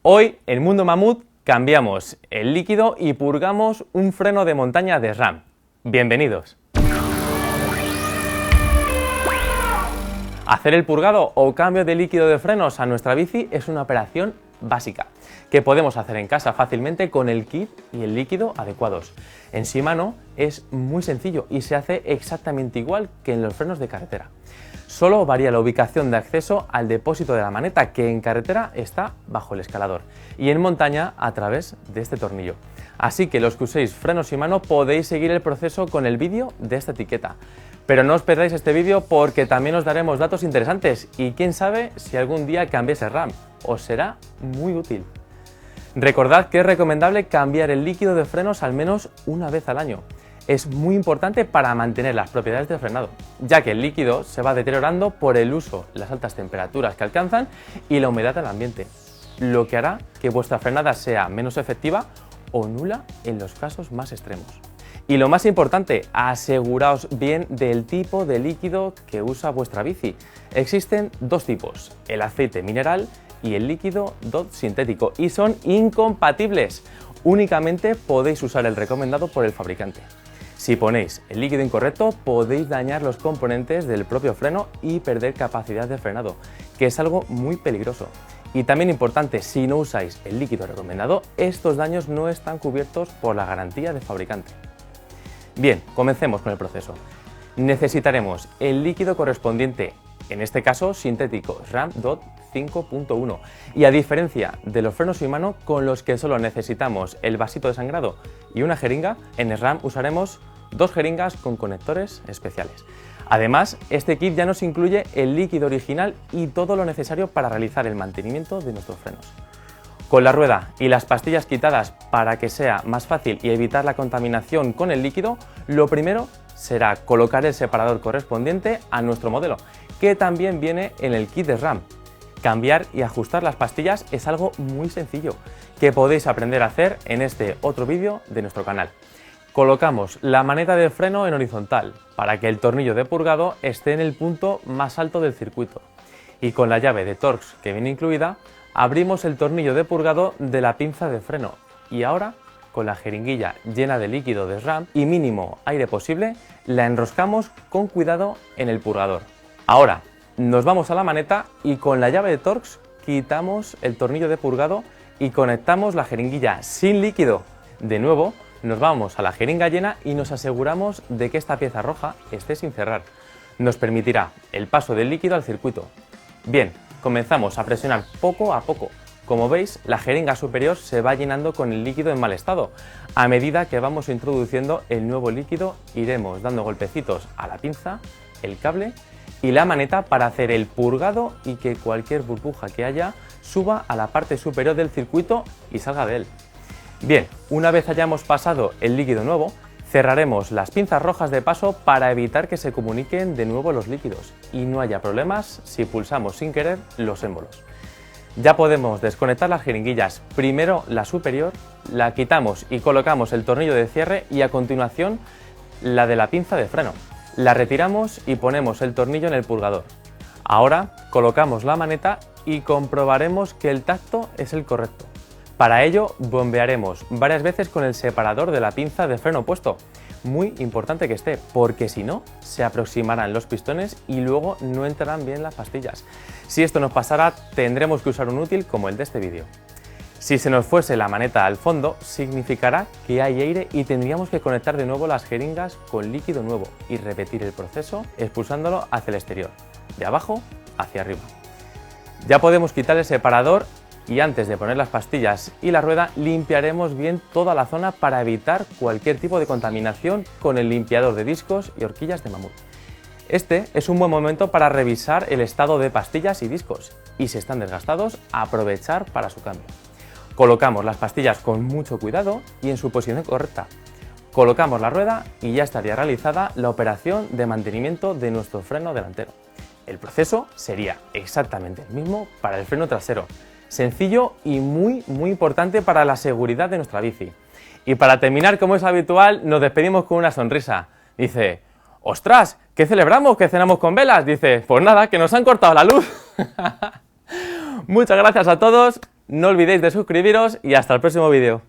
Hoy, en Mundo Mamut, cambiamos el líquido y purgamos un freno de montaña de SRAM. Bienvenidos. Hacer el purgado o cambio de líquido de frenos a nuestra bici es una operación básica que podemos hacer en casa fácilmente con el kit y el líquido adecuados. En Shimano es muy sencillo y se hace exactamente igual que en los frenos de carretera. Solo varía la ubicación de acceso al depósito de la maneta, que en carretera está bajo el escalador y en montaña a través de este tornillo. Así que los que uséis frenos Shimano podéis seguir el proceso con el vídeo de esta etiqueta. Pero no os perdáis este vídeo porque también os daremos datos interesantes y quién sabe si algún día cambiéis el RAM, os será muy útil. Recordad que es recomendable cambiar el líquido de frenos al menos una vez al año. Es muy importante para mantener las propiedades de frenado, ya que el líquido se va deteriorando por el uso, las altas temperaturas que alcanzan y la humedad del ambiente, lo que hará que vuestra frenada sea menos efectiva o nula en los casos más extremos. Y lo más importante, aseguraos bien del tipo de líquido que usa vuestra bici. Existen dos tipos, el aceite mineral y el líquido DOT sintético, y son incompatibles. Únicamente podéis usar el recomendado por el fabricante. Si ponéis el líquido incorrecto, podéis dañar los componentes del propio freno y perder capacidad de frenado, que es algo muy peligroso. Y también importante, si no usáis el líquido recomendado, estos daños no están cubiertos por la garantía del fabricante. Bien, comencemos con el proceso. Necesitaremos el líquido correspondiente, en este caso sintético, SRAM DOT 5.1, y a diferencia de los frenos Shimano con los que solo necesitamos el vasito de sangrado y una jeringa, en SRAM usaremos dos jeringas con conectores especiales. Además, este kit ya nos incluye el líquido original y todo lo necesario para realizar el mantenimiento de nuestros frenos. Con la rueda y las pastillas quitadas para que sea más fácil y evitar la contaminación con el líquido, lo primero será colocar el separador correspondiente a nuestro modelo, que también viene en el kit de SRAM. Cambiar y ajustar las pastillas es algo muy sencillo, que podéis aprender a hacer en este otro vídeo de nuestro canal. Colocamos la maneta de freno en horizontal para que el tornillo de purgado esté en el punto más alto del circuito. Y con la llave de Torx que viene incluida, abrimos el tornillo de purgado de la pinza de freno y ahora, con la jeringuilla llena de líquido de SRAM y mínimo aire posible, la enroscamos con cuidado en el purgador. Ahora, nos vamos a la maneta y con la llave de Torx quitamos el tornillo de purgado y conectamos la jeringuilla sin líquido. De nuevo, nos vamos a la jeringa llena y nos aseguramos de que esta pieza roja esté sin cerrar. Nos permitirá el paso del líquido al circuito. Bien, comenzamos a presionar poco a poco. Como veis, la jeringa superior se va llenando con el líquido en mal estado. A medida que vamos introduciendo el nuevo líquido, iremos dando golpecitos a la pinza, el cable y la maneta para hacer el purgado y que cualquier burbuja que haya suba a la parte superior del circuito y salga de él. Bien, una vez hayamos pasado el líquido nuevo, cerraremos las pinzas rojas de paso para evitar que se comuniquen de nuevo los líquidos y no haya problemas si pulsamos sin querer los émbolos. Ya podemos desconectar las jeringuillas, primero la superior, la quitamos y colocamos el tornillo de cierre y a continuación la de la pinza de freno. La retiramos y ponemos el tornillo en el purgador. Ahora colocamos la maneta y comprobaremos que el tacto es el correcto. Para ello bombearemos varias veces con el separador de la pinza de freno puesto. Muy importante que esté, porque si no, se aproximarán los pistones y luego no entrarán bien las pastillas. Si esto nos pasara, tendremos que usar un útil como el de este vídeo. Si se nos fuese la maneta al fondo, significará que hay aire y tendríamos que conectar de nuevo las jeringas con líquido nuevo y repetir el proceso expulsándolo hacia el exterior, de abajo hacia arriba. Ya podemos quitar el separador y antes de poner las pastillas y la rueda limpiaremos bien toda la zona para evitar cualquier tipo de contaminación con el limpiador de discos y horquillas de mamut. Este es un buen momento para revisar el estado de pastillas y discos y si están desgastados, aprovechar para su cambio. Colocamos las pastillas con mucho cuidado y en su posición correcta. Colocamos la rueda y ya estaría realizada la operación de mantenimiento de nuestro freno delantero. El proceso sería exactamente el mismo para el freno trasero. Sencillo y muy importante para la seguridad de nuestra bici. Y para terminar, como es habitual, nos despedimos con una sonrisa. Dice, ¡ostras! ¿Qué celebramos? ¿Qué cenamos con velas? Dice, pues nada, que nos han cortado la luz. Muchas gracias a todos. No olvidéis de suscribiros y hasta el próximo vídeo.